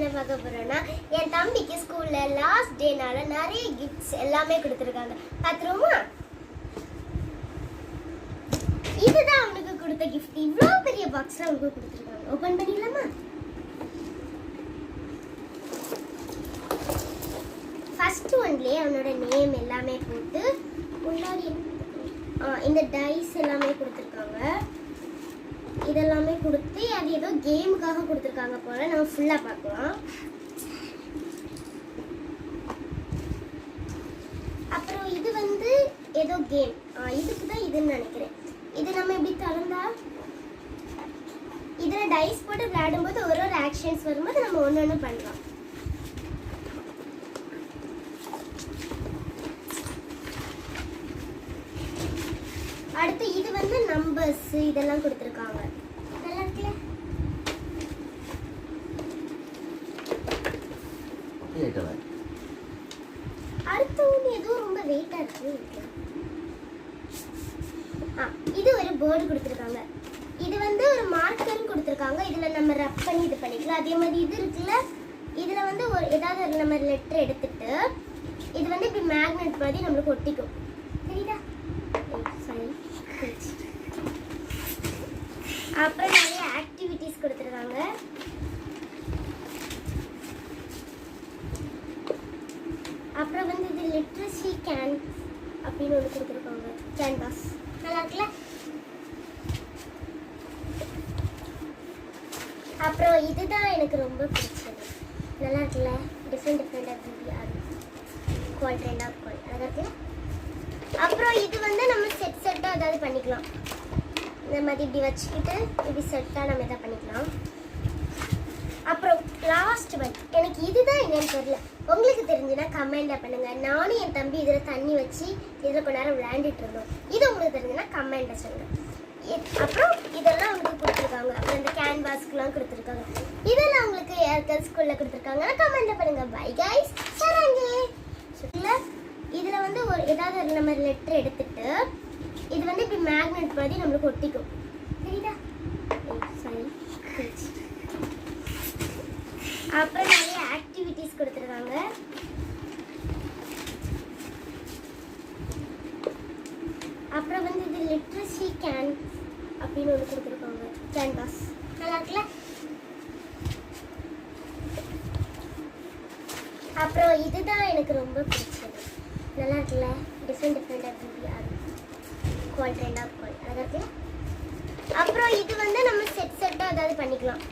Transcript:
என்ன பார்க்க போறோம்னா என் தம்பிக்கு ஸ்கூல்ல லாஸ்ட் டேனால நிறைய கிஃப்ட்ஸ் எல்லாமே கொடுத்துருக்காங்க. பாத்துருவோமா? இதுதான் அவனுக்கு கொடுத்த கிஃப்ட். இவ்வளோ பெரிய பாக்ஸ்ல அவனுக்கு கொடுத்துருக்காங்க. ஓபன் பண்ணிடலாமா? ஃபர்ஸ்ட் ஒன்லயே அவனோட நேம் எல்லாமே போட்டு முன்னாடி இந்த டைஸ் எல்லாமே கொடுத்துருக்காங்க. இதெல்லாமே கொடுத்து அது ஏதோ கேமுக்காக கொடுத்துருக்காங்க போல. நம்ம ஃபுல்லா பார்க்கலாம். அப்புறம் இது வந்து ஏதோ கேம், இதுக்கு தான் இதுன்னு நினைக்கிறேன். இது நம்ம எப்படி திறந்தா இதில் டைஸ் போட்டு விளையாடும்போது ஒரு ஒரு ஆக்ஷன்ஸ் வரும்போது நம்ம ஒன்று ஒன்று பண்ணலாம். அடுத்து இது வந்து நம்பர்ஸ் இதெல்லாம் கொடுத்துருக்காங்க. நல்லா இருக்குல்ல? அடுத்து ஒன்று ஏதோ ரொம்ப வெயிட்டா இருக்கு. இது ஒரு போர்டு கொடுத்துருக்காங்க. இது வந்து ஒரு மார்க்கரும் கொடுத்துருக்காங்க. இதுல நம்ம ரப் பண்ணி இது பண்ணிக்கலாம். அதே மாதிரி இது இருக்குல்ல, இதுல வந்து ஒரு ஏதாவது ஒரு நம்ம லெட்டர் எடுத்துட்டு இது வந்து இப்படி மேக்னெட் மாதிரி நம்மளுக்கு ஒட்டிக்கும். தெரியுதா? அப்புறம் நிறைய ஆக்டிவிட்டிஸ் கொடுத்துருக்காங்க. அப்புறம் வந்து இது லிட்ரஸி கேன் அப்படின்னு ஒன்று கொடுத்துருக்காங்க. கேன்வாஸ் நல்லா இருக்குல்ல? அப்புறம் இதுதான் எனக்கு ரொம்ப பிடிச்சது. நல்லா இருக்குல்ல? டிஃப்ரெண்ட் குவாலிட்டி ஆஃப் குவாலிட்டி நல்லா இருக்குல்ல? அப்புறம் இது வந்து நம்ம செட்டாக ஏதாவது பண்ணிக்கலாம். இந்த மாதிரி இப்படி வச்சுக்கிட்டு இப்படி செட்டாக நம்ம எதாவது பண்ணிக்கலாம். அப்புறம் லாஸ்ட் ஒன் எனக்கு இதுதான் என்னன்னு தெரியல. உங்களுக்கு தெரிஞ்சுன்னா கமெண்ட்ல பண்ணுங்க. நானும் என் தம்பி இதில் தண்ணி வச்சு இதில் கொஞ்ச நேரம் விளையாண்டுட்டு இருந்தோம். இது உங்களுக்கு தெரிஞ்சுன்னா கமெண்ட்ல சொல்லுங்க. அப்புறம் இதெல்லாம் உங்களுக்கு கொடுத்துருக்காங்க. அப்புறம் இந்த கேன்வாஸ்க்குலாம் கொடுத்துருக்காங்க. இதெல்லாம் உங்களுக்கு யாருக்காவது ஸ்கூலில் கொடுத்துருக்காங்கன்னா கமெண்ட்ல பண்ணுங்க. பை கைஸ், சராங்க. இதில் வந்து ஒரு ஏதாவது நம்ம லெட்டர் எடுத்துட்டு இது வந்து இப்படி மேக்னெட் மாதிரி நம்மளுக்கு ஒட்டிக்கும். தெரியுதா? அப்புறம் நிறைய ஆக்டிவிட்டிஸ் கொடுத்துருக்காங்க. அப்புறம் வந்து இது லிட்ரஸி கேன் அப்படின்னு ஒன்று கொடுத்துருக்காங்க. கேன்வாஸ் நல்லா இருக்குல்ல? அப்புறம் இதுதான் எனக்கு ரொம்ப பிடிச்சது. நல்லா இருக்குல்ல? டிஃப்ரெண்ட் குவாலிட்டி ஆஃப் குவாலிட்டி நல்லா இருக்குல்ல? அப்புறம் இது வந்து நம்ம செட்டாக ஏதாவது பண்ணிக்கலாம்.